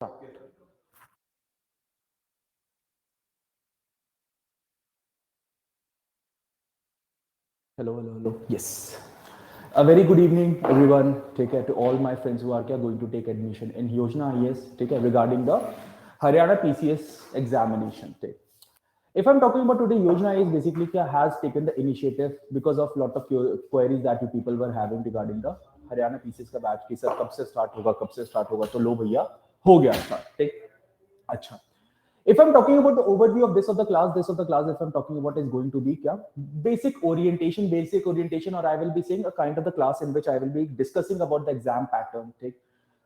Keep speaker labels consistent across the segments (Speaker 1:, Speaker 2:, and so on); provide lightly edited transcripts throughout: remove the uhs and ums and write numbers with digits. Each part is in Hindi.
Speaker 1: Hello. Yes. A very good evening, everyone. Take care to all my friends who are going to take admission in Yojana IAS. Take care regarding the Haryana PCS examination. Take. If I'm talking about today, Yojana IAS basically has taken the initiative because of lot of queries that you people were having regarding the Haryana PCS का बैच की सर कब से स्टार्ट होगा तो लो भैया हो गया स्टार्ट ठीक अच्छा if I'm talking about the overview of this of the class, if I'm talking about is going to be kya basic orientation, or I will be saying a kind of the class in which I will be discussing about the exam pattern.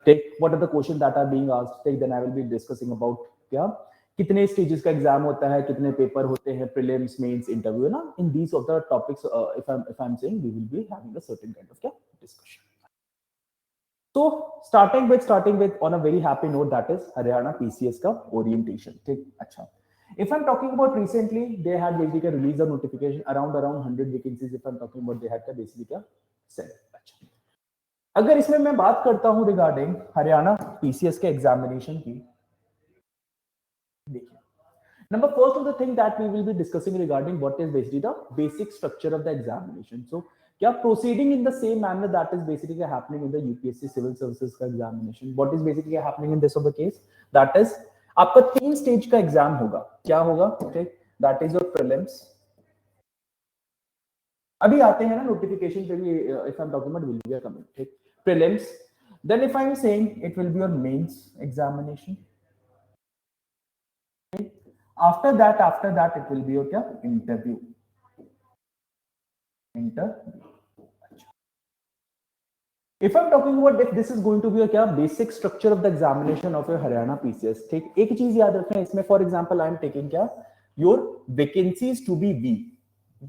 Speaker 1: Take what are the questions that are being asked. Take then I will be discussing about kya कितने स्टेजेस का एग्जाम होता है, कितने पेपर होते हैं, प्रीलिम्स, मेंस, इंटरव्यू ना. In these of the topics if I'm saying we will be having a certain kind of kya discussion. So starting with on a very happy note, that is Haryana PCS का orientation. ठीक अच्छा. If I'm talking about recently, they had basically released a notification around 100 vacancies. If I'm talking about they had basically क्या said. अच्छा. अगर इसमें मैं बात करता हूँ regarding हरियाणा PCS के examination की, देखिए. Number first of the thing that we will be discussing regarding what is basically the basic structure of the examination. So क्या proceeding in the same manner that is basically happening in the UPSC civil services का examination. What is basically happening in this of the case? That is आपका 3 स्टेज का एग्जाम होगा. क्या होगा? ठीक, that is your prelims. अभी आते हैं ना नोटिफिकेशन पे भी. if I'm talking about will be coming. ठीक, prelims. Then if I'm saying it will be your mains examination. After that it will be your क्या interview. If I'm talking about if this is going to be a क्या basic structure of the examination of your Haryana PCS. ठीक, एक चीज याद रखना है इसमें. For example, I am taking क्या your vacancies to be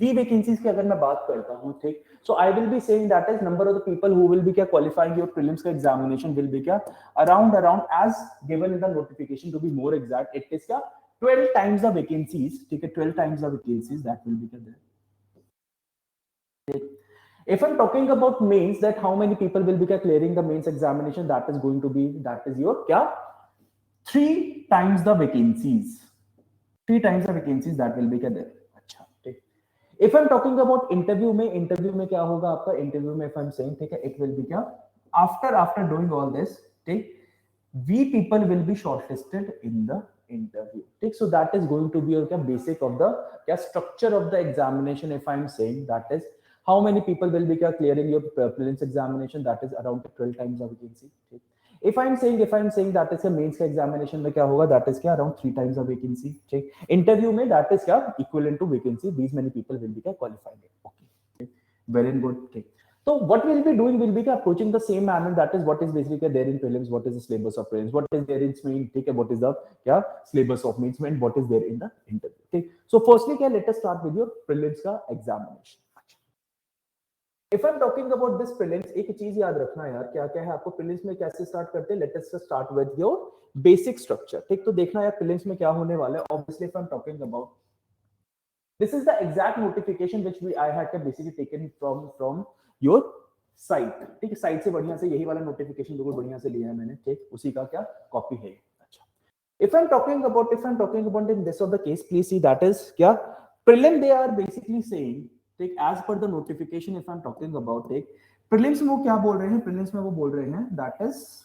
Speaker 1: V vacancies की अगर मैं बात करता हूँ, ठीक, so I will be saying that is number of the people who will be क्या qualifying your prelims का examination will be क्या around as given in the notification. To be more exact, it is क्या 12 times the vacancies. ठीक है, 12 times the vacancies that will be there. If I'm talking about mains, that how many people will be clearing the mains examination, that is going to be, that is your kya 3 times the vacancies. 3 times the vacancies that will be there. अच्छा, ठीक. If I'm talking about interview में क्या होगा आपका interview में. If I'm saying ठीक है, it will be क्या after doing all this, ठीक, we people will be shortlisted in the interview. ठीक, so that is going to be your क्या basic of the क्या structure of the examination. If I'm saying that is how many people will be clearing your prelims examination, that is around 12 times the vacancy. If I'm saying that is a mains का examination में क्या होगा, that is क्या around 3 times the vacancy. ठीक, interview में that is क्या equivalent to vacancy. These many people will be qualified. Okay, very good. ठीक, so what we'll be doing will be approaching the same manner. That is what is basically there in prelims, what is the syllabus of prelims, what is there in main, ठीक है, what is the क्या syllabus of mains, and what is there in the interview. ठीक, so firstly क्या let us start with your prelims का examination. If I'm talking about this prelims, एक चीज याद रखना यार, क्या क्या है आपको prelims में कैसे स्टार्ट करते हैं. Let us start with your basic structure. ठीक, तो देखना यार prelims में क्या होने वाला है. Obviously, if I'm talking about this is the exact notification which I had basically taken from your site. ठीक है, साइट से बढ़िया से यही वाला नोटिफिकेशन बिल्कुल बढ़िया से लिया है मैंने. ठीक, उसी का क्या कॉपी है. अच्छा, if I'm talking about in this of the case, please see that is क्या prelim they are basically saying. ठीक, as per the notification, if I'm talking about take prelims में वो क्या बोल रहे हैं, prelims में वो बोल रहे हैं that is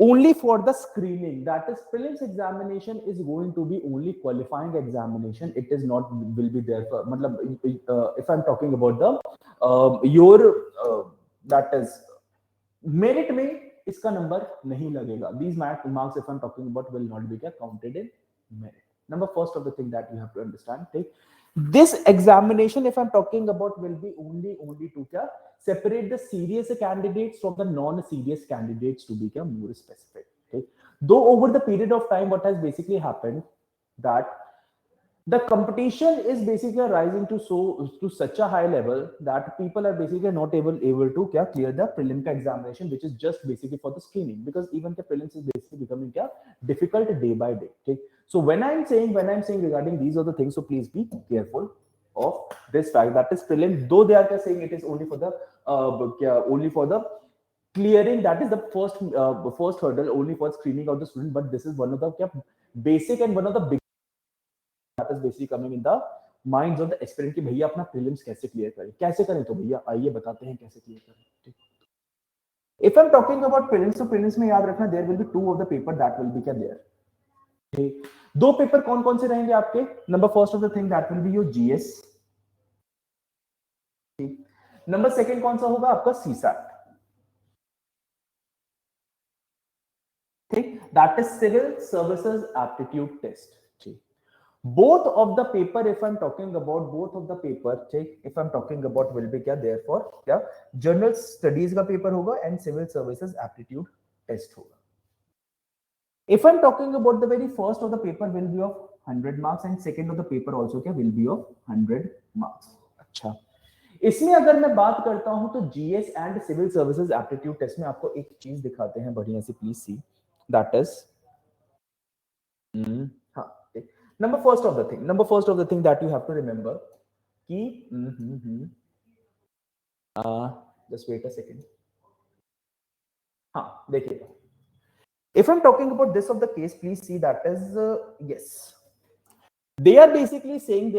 Speaker 1: only for the screening. That is prelims examination is going to be only qualifying examination. It is not will be there for मतलब if I'm talking about the your that is merit में इसका नंबर नहीं लगेगा. These marks if I'm talking about will not be counted in merit. Number first of the thing that you have to understand. Take this examination if I'm talking about will be only to क्या separate the serious candidates from the non-serious candidates, to be more specific. Okay, though over the period of time what has basically happened that the competition is basically rising to such a high level that people are basically not able to clear the prelim examination, which is just basically for the screening, because even the prelims is basically becoming difficult day by day. Okay, so when I'm saying regarding these are the things, so please be careful of this fact that is prelim, though they are saying it is only for the clearing, that is the first hurdle only for screening out the student, but this is one of the basic and one of the big that is basically coming in the minds of the aspirant कि भैया अपना prelims कैसे clear करें, कैसे करें, तो भैया आइए बताते हैं कैसे clear करें. If I'm talking about prelims, तो prelims में याद रखना there will be 2 of the paper that will be there. दो पेपर कौन कौन से रहेंगे आपके? Number first of the thing that will be your GS. Number second कौन सा होगा आपका? सीसैट. ठीक, that is civil services aptitude test. ठीक, both of the paper, if I'm talking about both of the paper, ठीक, if I'm talking about will be क्या therefore क्या जनरल स्टडीज का पेपर होगा and civil services aptitude test होगा. If I'm talking about the very first of the paper will be of 100 marks and second of the paper also क्या will be of 100 marks. अच्छा, इसमें अगर मैं बात करता हूं तो GS and civil services aptitude test में आपको एक चीज दिखाते हैं बढ़िया से, प्लीज सी, दैट इज हाँ, number first of the thing that you have to remember कि just wait a second. हाँ देखिए, if I'm talking about this of the case, please see that is yes, they are basically saying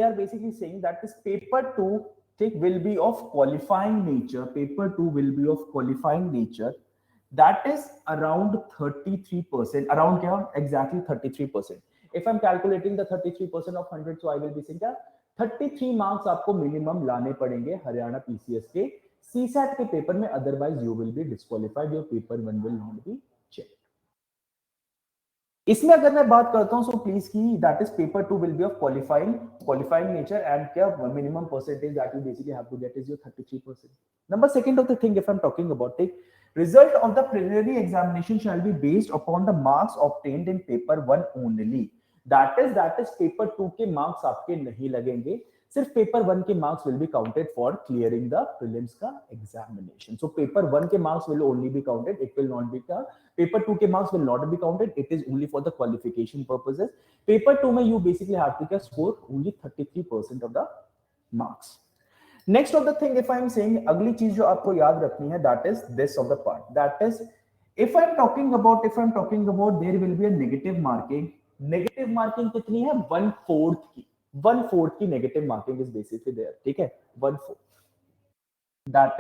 Speaker 1: that this paper 2 will be of qualifying nature. Paper 2 will be of qualifying nature, that is around 33%. around क्या? Exactly 33%. If I'm calculating the 33% of 100, so I will be saying क्या 33 मार्क्स आपको मिनिमम लाने पड़ेंगे हरियाणा पीसीएस के सीसैट के पेपर में, otherwise you will be disqualified, your paper 1 will not be check. इसमें अगर मैं बात करता हूं सो प्लीज की that is paper 2 will be of qualifying nature and क्या minimum percentage that you basically have to get is your 33%. Number second of the thing if I am talking about tech result of the preliminary examination shall be based upon the marks obtained in paper 1 only. that is paper 2 के marks आपके नहीं लगेंगे, सिर्फ पेपर 1 के marks will be counted for clearing the prelims का examination. So paper 1 के marks will only be counted, it will not be paper 2 के marks will not be counted, it is only for the qualification purposes. Paper 2 में you basically have to score only 33% of the marks. Next of the thing if I am saying, अगली चीज जो आपको याद रखनी है that is this of the part, that is if I am talking about there will be a negative marking. Negative marking कितनी है? 1/4 की negative marking is basically there. ठीक है, 1/4. that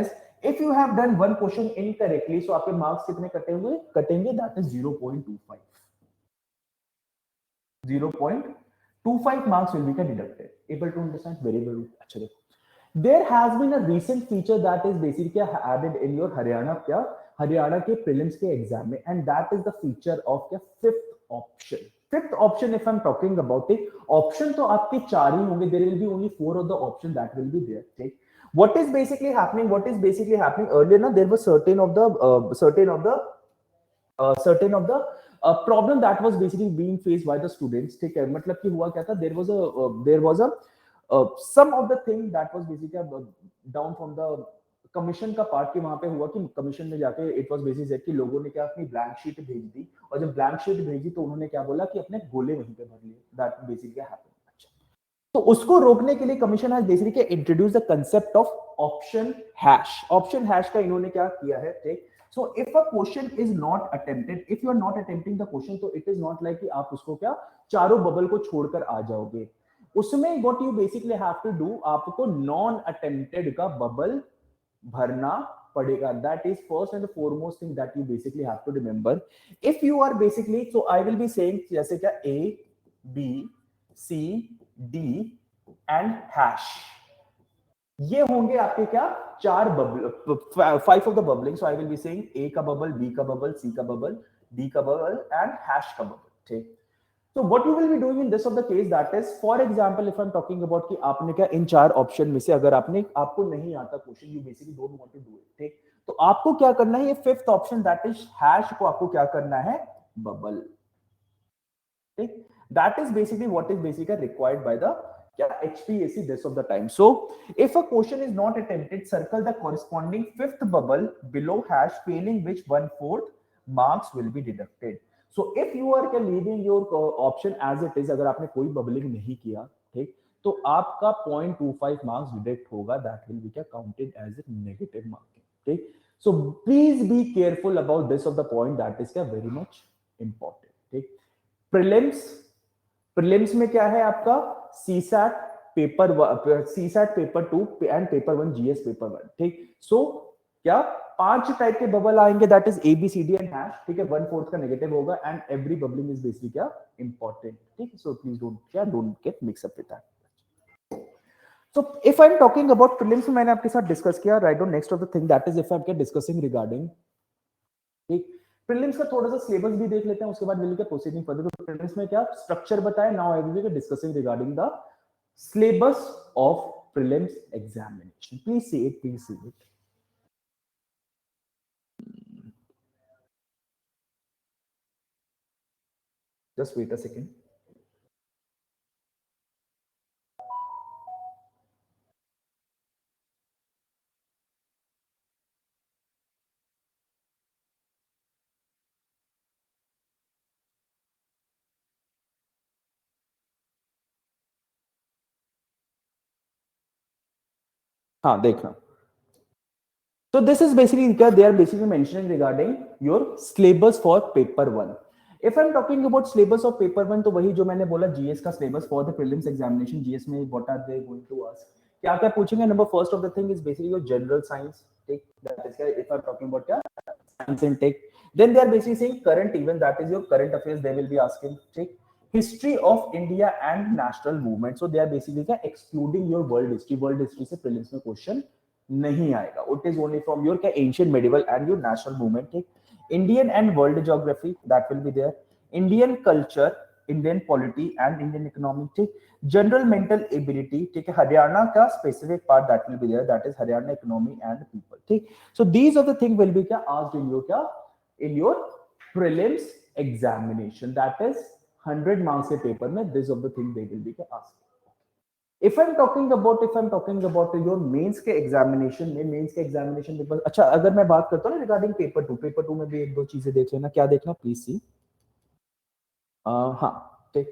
Speaker 1: is if you have done one question incorrectly, so आपके marks कितने कटेंगे? that is 0.25. 0.25 marks will be deducted. Able to understand? Very well. अच्छा देखो, there has been a recent feature that is basically added in your Haryana के prelims के exam में, and that is the feature of the fifth option. Fifth option, if I'm talking about it, option तो आपके 4 ही होंगे. There will be only 4 of the option that will be there. Okay? What is basically happening? Earlier, na, there was certain of the problem that was basically being faced by the students. ठीक है, मतलब कि हुआ क्या था? There was a some of the thing that was basically down from the commission का पार्ट की वहां पे हुआ कि कमीशन में जाके इट वाज बेसिकली सेड कि लोगों ने क्या अपनी ब्लैंक शीट भेज दी, और जब ब्लैंक शीट भेजी तो उन्होंने क्या बोला कि अपने गोले वहीं पे भर लिए. That basically happened. अच्छा, तो उसको रोकने के लिए commission has basically introduce the concept of option hash. Option hash का इन्होंने क्या किया है? ठीक, so if a question is not attempted, if you are not attempting the question, तो it is not like कि आप उसको क्या चारों बबल को छोड़कर आ जाओगे. उसमें what you basically have to do, आपको नॉन अटेम्प्टेड का बबल भरना पड़ेगा. That is first and the foremost thing that you basically have to remember. If you are basically, so I will be saying जैसे क्या A, B, C, D and hash, ये होंगे आपके क्या 4 bubble, 5 of the bubbling. So I will be saying A का बबल, B का बबल, C का बबल, D का बबल and hash का बबल. ठीक. So what you will be doing in this of the case, that is for example if I'm talking about कि आपने क्या इन 4 ऑप्शन में से अगर आपको नहीं आता question, you basically don't want to do it. ठीक, तो आपको क्या करना है? ये fifth option that is hash को आपको क्या करना है? बबल. ठीक, that is basically what is basically required by the HPAC this of the time. So if a question is not attempted, circle the corresponding fifth bubble below hash, failing which 1/4 marks will be deducted. So if you are leaving your option as it is, अगर आपने कोई बबलिंग नहीं किया, ठीक, तो आपका 0.25 मार्क्स डिडक्ट होगा. दैट विल बी क्या counted as a negative marking. ठीक, so please be careful about this of the point, that is क्या वेरी मच इंपॉर्टेंट। ठीक, प्रीलिम्स, प्रीलिम्स में क्या है आपका CSAT paper, CSAT paper 2 and paper 1 GS paper 1। ठीक, सो क्या 5 टाइप के बबल आएंगे, that is ABCD and hash. ठीक है, 1/4 का नेगेटिव होगा and every bubbling is basically क्या इंपॉर्टेंट। ठीक, so please don't get mix up with that. So if I'm talking about prelims, मैंने आपके साथ डिस्कस किया, right on next of the thing that is if I am discussing regarding, ठीक, प्रीलिम्स का थोड़ा सा सिलेबस भी देख लेते हैं, उसके बाद विल के प्रोसीडिंग फर्दर। तो प्रीलिम्स में क्या स्ट्रक्चर बताया, now I will be discussing regarding the syllabus of prelims examination. Please see it, please see it. Just wait a second. हाँ देखना, so this is basically they are basically mentioning regarding your syllabus for paper 1. If I'm talking about syllabus of paper 1, तो वही जो मैंने बोला GS का syllabus for the prelims examination, GS में what are they going to ask, क्या क्या पूछेंगे। Number first of the thing is basically your general science. ठीक, दैट इज क्या if I am talking about क्या science and tech, then they are basically saying current event, that is your current affairs they will be asking. ठीक, history of India and national movement, so they are basically क्या excluding your world history, world history से प्रीलिम्स में क्वेश्चन नहीं आएगा, it is only from your क्या ancient medieval and your national movement. ठीक, Indian and world geography that will be there, Indian culture, Indian polity and Indian economy. ठीक, जनरल मेंटल एबिलिटी, ठीक है, हरियाणा का specific part that will be there, that is Haryana economy and people. ठीक, so these are the thing will be क्या आस्क्ड इन योर क्या in your prelims examination, that is 100 marks के पेपर में this of the thing they will be क्या asked. if I'm talking about your mains के एग्जामिनेशन में, मेंस के एग्जामिनेशन पेपर, अच्छा अगर मैं बात करता हूँ ना रिगार्डिंग पेपर 2 में भी एक दो चीजें देख लेना। क्या देखना प्लीज सी, हाँ ठीक,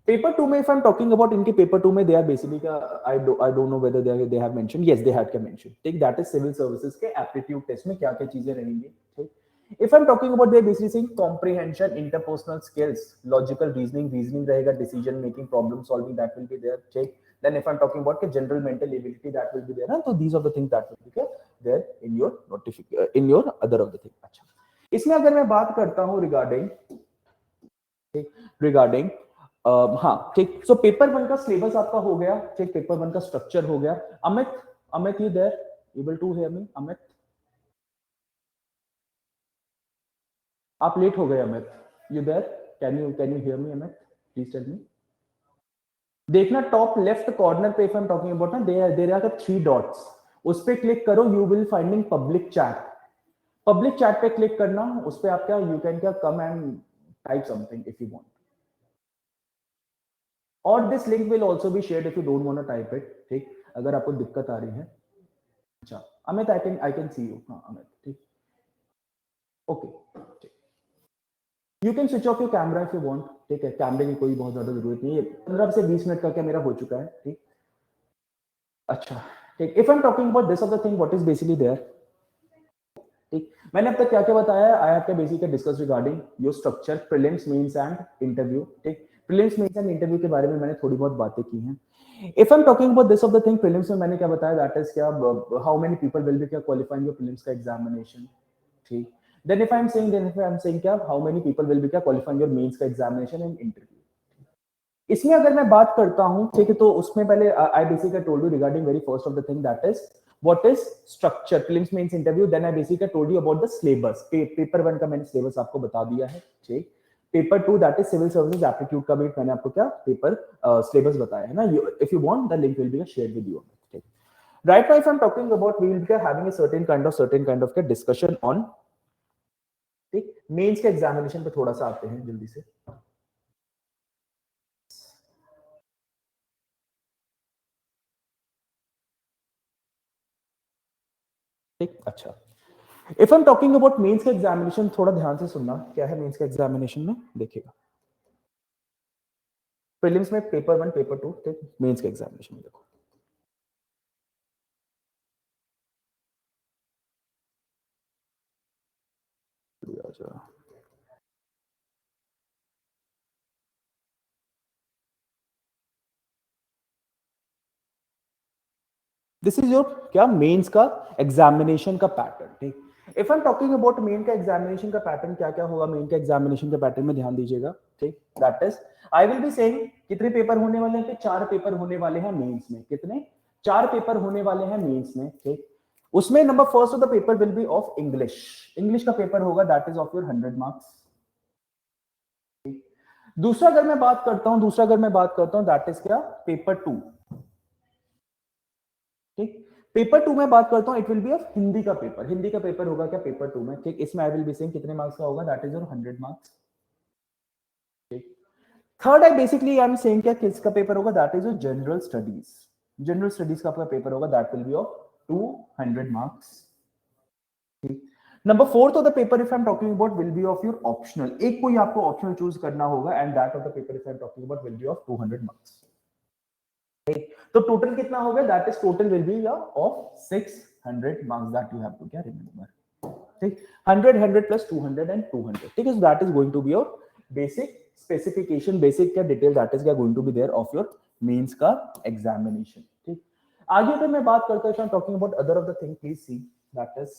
Speaker 1: पेपर 2 में if I am talking about इनके पेपर 2 में दे आर बेसिकली का I don't know whether they have mention, yes they had क्या मेंशन। ठीक, दैट इज सिविल सर्विसेज के एप्टीट्यूड टेस्ट में क्या क्या चीजें रहेंगी। ठीक, if I am talking about they basically saying comprehension, interpersonal skills, logical reasoning रहेगा, decision making, problem solving that will be there. ठीक, then if I'm talking about the general mental ability that will be there, so these are the things that will be there in your notification, in your other of the thing। अच्छा, इसमें अगर मैं बात करता हूँ रिगार्डिंग हाँ ठीक, सो पेपर 1 का सिलेबस आपका हो गया। ठीक, पेपर 1 का स्ट्रक्चर हो गया। Amit you there, able to hear me? Amit आप लेट हो गए। Amit you there, can you hear me? Amit please tell me. देखना टॉप लेफ्ट कॉर्नर पे if I am talking about ना देयर आर 3 डॉट्स, उस पे क्लिक करो, you will finding public chat. Public chat पे क्लिक करना, उस पे आप क्या यू कैन क्या come and type something if you want, और this link will also be shared if you don't want to type it. ठीक, अगर आपको दिक्कत आ रही है। अच्छा Amit, I can see you. हाँ अमित ठीक, okay, you can switch off your camera if you want. ठीक है, कैमरे की कोई बहुत ज्यादा जरूरत नहीं है, 15 से 20 मिनट का क्या मेरा हो चुका है। ठीक, अच्छा ठीक, if I am talking about this of the thing what is basically there. ठीक, मैंने अब तक क्या क्या बताया, I have to basically discuss regarding your structure, prelims, mains and interview. ठीक, प्रीलिम्स, मेंस एंड इंटरव्यू के बारे में मैंने थोड़ी बहुत बातें की हैं। If I am talking about this of the thing, prelims में मैंने क्या बताया, दैट इज क्या how many people will be क्या क्वालिफाइंग योर प्रीलिम्स का एग्जामिनेशन। ठीक, then if I'm saying क्या how many people will be क्या qualifying your mains का examination and interview। इसमें अगर मैं बात करता हूं, ठीक है, तो उसमें पहले I basically told you regarding very first of the thing that is what is structure, prelims, mains, interview, then I basically told you about the syllabus. Paper 1 का मैंने सिलेबस आपको बता दिया है। ठीक, paper 2 that is civil services aptitude का भी मैंने आपको क्या पेपर सिलेबस बताया है ना। If you want the link will be shared with you. ठीक, right now if I'm talking about we will be having a certain kind of discussion on, ठीक, मेंस के एग्जामिनेशन पे थोड़ा सा आते हैं जल्दी से। ठीक, अच्छा, if I am talking about mains का एग्जामिनेशन, थोड़ा ध्यान से सुनना क्या है मेंस का एग्जामिनेशन में। देखिएगा प्रीलिम्स में पेपर 1 पेपर 2, ठीक, मेंस का एग्जामिनेशन में देखो। अच्छा, दिस इज योर क्या मेंस का एग्जामिनेशन का पैटर्न, ठीक। If I am talking about main का एग्जामिनेशन का पैटर्न, क्या क्या होगा मेन का एग्जामिनेशन का पैटर्न में ध्यान दीजिएगा, ठीक। That is I will be saying कितने पेपर होने वाले हैं, 4 पेपर होने वाले हैं मेंस में। कितने? 4 पेपर होने वाले हैं मेंस में, ठीक। उसमें number first of the paper will be of English. English का पेपर होगा, that is of your 100 marks. दूसरा अगर मैं बात करता हूं दैट इज क्या, पेपर 2, ठीक। पेपर 2 में बात करता हूं, it will be of Hindi का पेपर। हिंदी का पेपर होगा क्या पेपर 2 में, ठीक। इसमें आई विल बी सेइंग कितने मार्क्स का होगा, दैट इज योर 100 मार्क्स, ठीक। Third, I basically I am saying क्या किसका पेपर होगा, that is your general studies. General studies का आपका पेपर होगा, that will be of 200 marks, ठीक। Number fourth of the paper if I am talking about will be of your optional. एक कोई आपको ऑप्शनल चूज करना होगा and that of the paper if I am talking about will be of 200 marks. तो टोटल कितना हो गया, that is total will be of 600 marks that you have to क्या रिमेंबर, ठीक। 100 100 प्लस 200 एंड 200, ठीक है। So that is going to be your basic specification, basic क्या डिटेल दैट इज क्या going to be there of your mains का एग्जामिनेशन, ठीक। आगे अगर मैं बात करता हूं, talking about other of the thing, please see that is,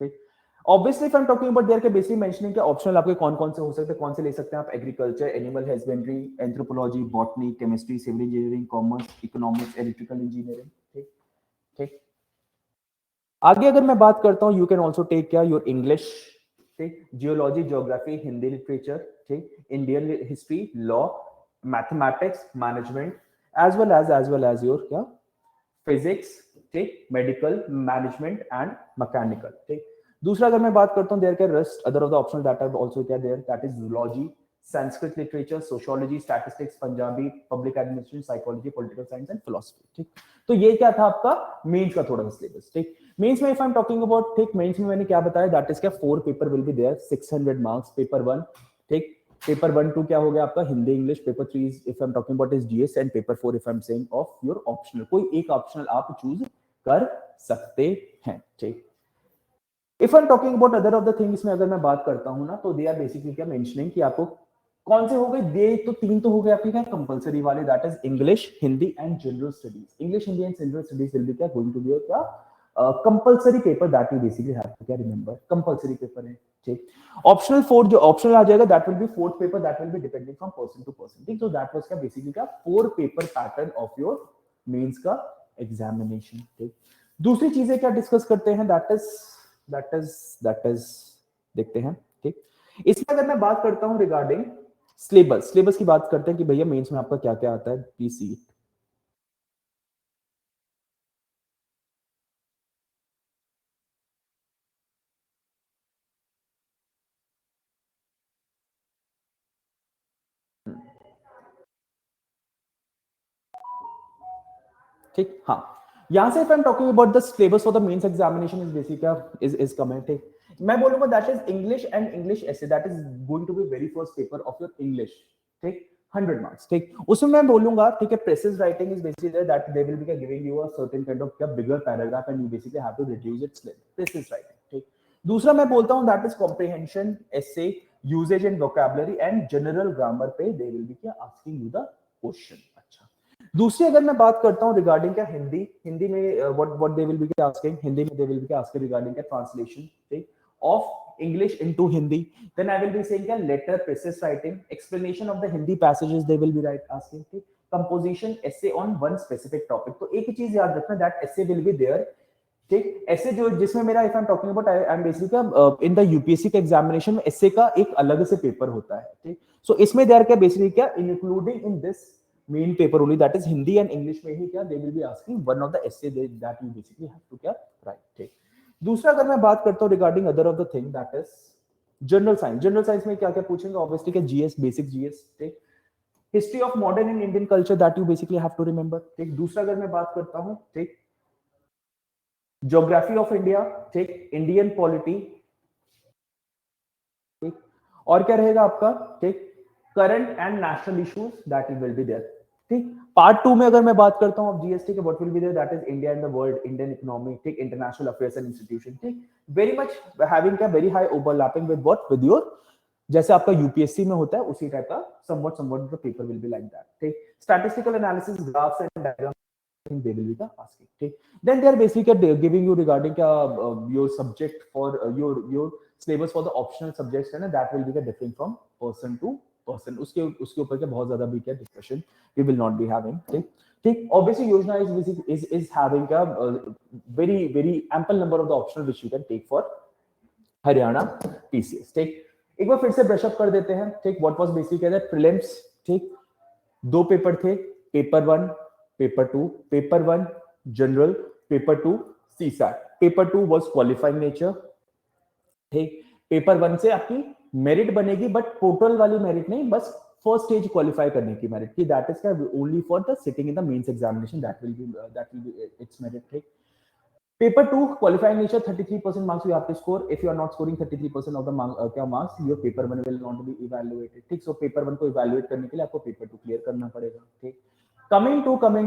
Speaker 1: ठीक। Obviously if I am talking about there के बेसिकली मेंशनिंग के ऑप्शनल आपके कौन कौन से हो सकते हैं, कौन से ले सकते हैं आप, agriculture, animal husbandry, anthropology, botany, chemistry, civil engineering, commerce, economics, electrical engineering, ठीक, ठीक। आगे अगर मैं बात करता हूं, यू कैन आल्सो टेक क्या योर इंग्लिश, ठीक, जियोलॉजी, ज्योग्राफी, हिंदी लिटरेचर, ठीक, Indian history, law, mathematics, management, as well as your क्या फिजिक्स, ठीक, मेडिकल, मैनेजमेंट एंड मैकेनिकल, ठीक। दूसरा अगर मैं बात करता हूं, देयर के rest other of the optional that are also क्या there, that is zoology, Sanskrit literature, sociology, statistics, Punjabi, public administration, psychology, political science and philosophy, ठीक। तो ये क्या था आपका मेंस का थोड़ा सा सिलेबस, ठीक। मेंस में if I am talking about, ठीक, मेंस में मैंने क्या बताया, दैट इज क्या 4 paper will be there, 600 marks, paper 1, ठीक। पेपर 1 2 क्या हो गया आपका Hindi English, paper 3 if I am talking about is GS and paper 4 if I am saying of your optional. कोई एक ऑप्शनल आप चूज कर सकते हैं, ठीक। If I am talking about other of the things में अगर मैं बात करता हूं ना, तो दे आर बेसिकली क्या मेंशनिंग कि आपको कौन से हो गए, दे तो 3 तो हो गए आपके क्या कंपलसरी वाले, that is English, Hindi and general studies. English, Hindi and general studies will be क्या गोइंग टू बी क्या compulsory paper that you basically have to क्या रिमेंबर, कंपलसरी पेपर है, ठीक। ऑप्शनल 4 जो ऑप्शनल आ जाएगा, that will be fourth paper, that will be depending from person to person, ठीक। तो दैट वाज क्या बेसिकली क्या 4 paper pattern of your mains का एग्जामिनेशन, ठीक। दूसरी चीजें क्या डिस्कस करते हैं, दैट इज देखते हैं, ठीक। इसमें अगर मैं बात करता हूं रिगार्डिंग सिलेबस की बात करते हैं कि भैया मेंस में आपका क्या क्या आता है, प्लीज सी इट। ठीक, हाँ। यहां से if I am talking about the syllabus for the mains examination is basically is coming, ठीक। मैं बोलूंगा that is English and English essay, that is going to be very first paper of your English, ठीक। 100 मार्क्स, ठीक। उसमें मैं बोलूंगा, ठीक है, precis writing is basically that they will be giving you a certain kind of क्या bigger paragraph and you basically have to reduce its length, precis writing, ठीक। दूसरा मैं बोलता हूं that is comprehension, essay, usages and vocabulary and general grammar पे दे विल बी क्या आस्किंग यू द क्वेश्चन। अच्छा, दूसरी अगर मैं बात करता हूं रिगार्डिंग क्या हिंदी में what they will be asking, Hindi में they will be asking regarding क्या ट्रांसलेशन, ठीक, of English into Hindi, then I will be saying क्या letter, precis writing, explanation of the Hindi passages they will be right asking, ठीक, composition, essay on one specific topic. तो एक ही चीज याद रखना, that essay will be there, ठीक। ऐसे जो जिसमें मेरा if I am talking about I am basically in the UPSC के एग्जामिनेशन में एसे का एक अलग से पेपर होता है, ठीक। सो इसमें देयर क्या बेसिकली क्या including in this main paper only, that is Hindi and English में ही क्या they will be asking one of the essay that you basically have to क्या राइट, ठीक। दूसरा अगर मैं बात करता हूं regarding other of the thing, that is general science में क्या क्या पूछेंगे, ऑब्वियसली क्या जीएस, बेसिक जीएस, ठीक। History of modern and Indian culture that you basically have to remember, ठीक। दूसरा अगर मैं बात करता हूं, ठीक, ज्योग्राफी ऑफ इंडिया, ठीक, इंडियन पॉलिटी, ठीक। और क्या रहेगा आपका, ठीक, current and national issues that will be there, ठीक। पार्ट 2 में अगर मैं बात करता हूँ अब जीएसटी के, what will be there, that is India in the world, Indian economy, ठीक, इंटरनेशनल अफेयर्स एंड इंस्टीट्यूशन, ठीक, वेरी मच हैविंग क्या very high overlapping with what, with your, जैसे आपका यूपीएससी में होता है उसी टाइप का somewhat the paper will be like that, ठीक। Statistical analysis, graphs and diagram, they will be the asking, ठीक। then they are basically giving you regarding your subject for your syllabus for the optional subjects है ना, that will be different from person to person, उसके ऊपर क्या बहुत ज्यादा भी क्या discussion we will not be having, ठीक ठीक। obviously योजना is having a very very ample number of the optional which you can take for Haryana PCS, ठीक। एक बार फिर से ब्रश अप कर देते हैं, ठीक। व्हाट वाज बेसिकली प्रीलिम्स, ठीक, 2 पेपर थे, paper 1, paper 2, paper 1 general, paper 2 CSAT, paper 2 was qualifying nature, ठीक। पेपर 1 से आपकी मेरिट बनेगी बट टोटल वाली मेरिट नहीं, बस फर्स्ट स्टेज क्वालिफाई करने की मेरिट की, that is only for the sitting in the mains examination, that will be its merit, ठीक। Paper 2 qualifying nature 33% marks you have to score. If you are not scoring 33% of the marks, your paper 1 will not be evaluated, ठीक। so paper 1 को evaluate करने के लिए आपको पेपर 2 क्लियर करना पड़ेगा, ठीक। coming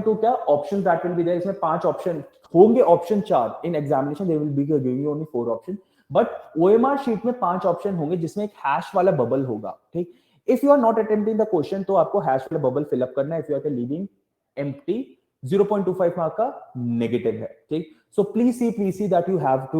Speaker 1: to क्या option that will be there, इसमें 5 ऑप्शन होंगे, option 4 in examination they will be giving you only 4 option, but OMR sheet में 5 ऑप्शन होंगे जिसमें एक हैश वाला बबल होगा, ठीक। If you are not attempting the question तो आपको हैश वाला बबल फिल अप करना है, if you are leaving empty 0.25 mark का नेगेटिव है, ठीक। so please see that you have to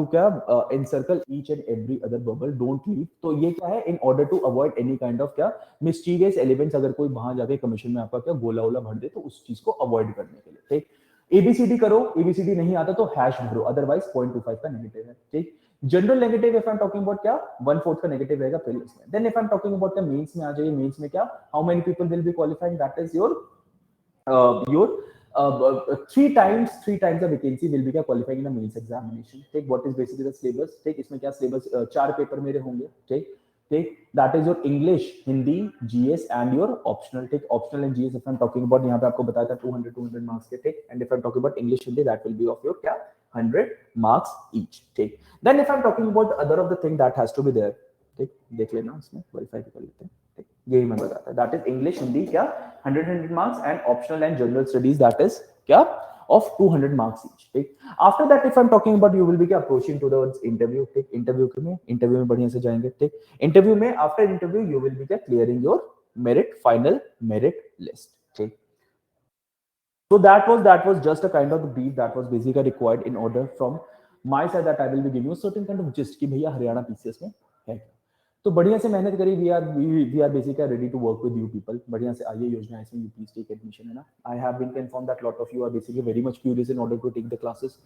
Speaker 1: encircle each and every other bubble, don't leave, तो ये क्या है, in order to avoid any kind of क्या mischievous elements, अगर कोई वहां जाके कमीशन में आपका क्या गोला वोला भर दे तो उस चीज को अवॉइड करने के लिए, ठीक। एबीसीडी करो, एबीसीडी नहीं आता तो हैश भरो, अदरवाइज 0.25 का नेगेटिव है, ठीक। General negative if I am talking about क्या 1/4 का नेगेटिव रहेगा प्रीलिम्स में, then if I am talking about the mains में आ जाइए, मेंस में क्या how many people will be qualifying, that is your 3 times the vacancy will be qualifying in the mains examination, take what is basically the syllabus, take इसमें क्या syllabus 4 पेपर मेरे होंगे, take take that is your English, Hindi, GS and your optional, take optional and GS if I'm talking about, यहाँ पे आपको बताया था 200 marks के, take, and if I'm talking about English, Hindi, that will be of your क्या 100 marks each, take। then if I'm talking about the other of the thing that has to be there, take, देख लेना इसमें verify कर लेते हैं, यही मैं बताता, दैट इज इंग्लिश, हिंदी क्या 100 marks and optional and general studies that is क्या ऑफ 200 मार्क्स ईच, ठीक। After that if I am talking about you will be क्या अप्रोचिंग टू द इंटरव्यू, ठीक। इंटरव्यू में बढ़िया से जाएंगे, ठीक। इंटरव्यू में after interview you will be क्या clearing your merit, final merit list, ठीक। so that was just a kind of the brief that was basically required in order from my side that I will be giving you certain kind of gist कि भैया हरियाणा पीसीएस में है क्या। तो बढ़िया से मेहनत करी, we are basically ready to work with you people, बढ़िया से आइए योजना इसमें, यू प्लीज टेक एडमिशन, है ना। I have been confirm that lot of you are basically very much curious in order to take the classes,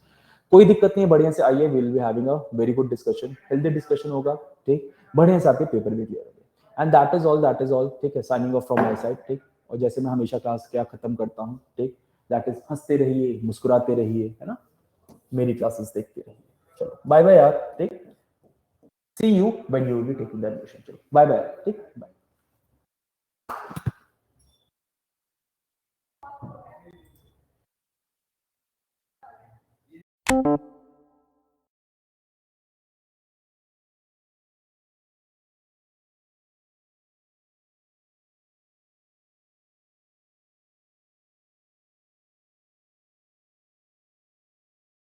Speaker 1: कोई दिक्कत नहीं है, बढ़िया से आइए, we will be having a very good discussion, healthy discussion होगा, ठीक। बढ़िया से आपके पेपर भी क्लियर होंगे, एंड दैट इज ऑल, ठीक है, signing off from my side, ठीक। और जैसे मैं हमेशा क्लास क्या खत्म करता हूँ, ठीक, दैट इज हंसते रहिए, मुस्कुराते रहिए, है ना, मेरी क्लासेस देखते रहिए, चलो बाय बाय यार, ठीक। See you when you will be taking the admission. Bye bye. Bye.